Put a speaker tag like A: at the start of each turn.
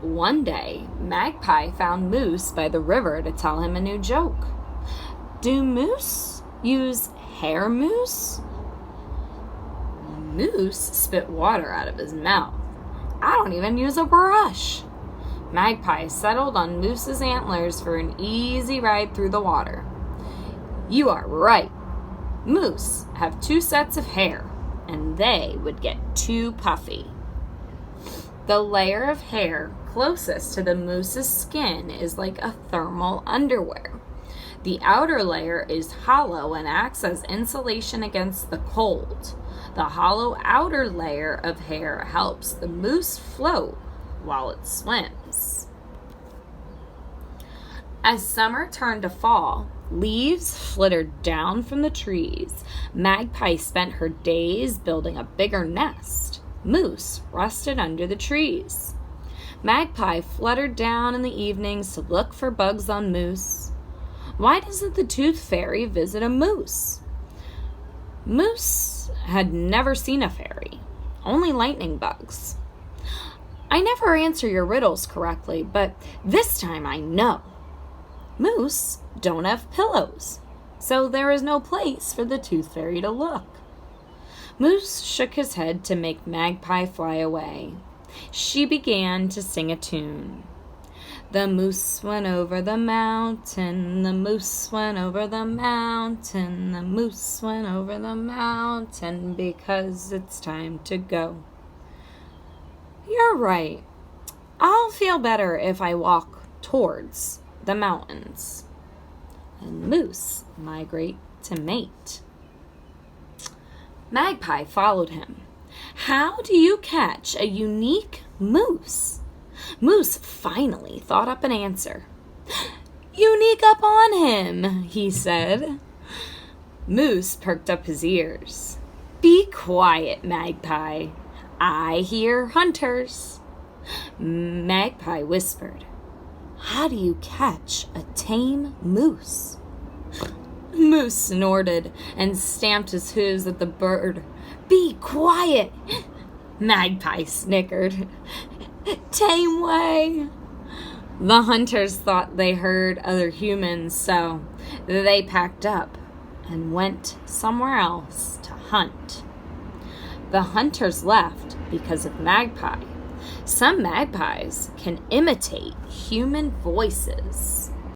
A: One day, Magpie found Moose by the river to tell him a new joke. Do moose use hair mousse? Moose spit water out of his mouth. I don't even use a brush. Magpie settled on Moose's antlers for an easy ride through the water. You are right. Moose have 2 sets of hair, and they would get too puffy. The layer of hair closest to the moose's skin is like a thermal underwear. The outer layer is hollow and acts as insulation against the cold. The hollow outer layer of hair helps the moose float while it swims. As summer turned to fall, leaves flittered down from the trees. Magpie spent her days building a bigger nest. Moose rested under the trees. Magpie fluttered down in the evenings to look for bugs on Moose. Why doesn't the Tooth Fairy visit a moose? Moose had never seen a fairy, only lightning bugs. I never answer your riddles correctly, but this time I know. Moose don't have pillows, so there is no place for the Tooth Fairy to look. Moose shook his head to make Magpie fly away. She began to sing a tune. The moose went over the mountain, the moose went over the mountain, the moose went over the mountain because it's time to go. You're right. I'll feel better if I walk towards the mountains. And moose migrate to mate. Magpie followed him. How do you catch a unique moose? Moose finally thought up an answer. Unique up on him, he said. Moose perked up his ears. Be quiet, Magpie. I hear hunters. Magpie whispered. How do you catch a tame moose? Moose snorted and stamped his hooves at the bird. Be quiet! Magpie snickered. Tame way! The hunters thought they heard other humans, so they packed up and went somewhere else to hunt. The hunters left because of Magpie. Some magpies can imitate human voices.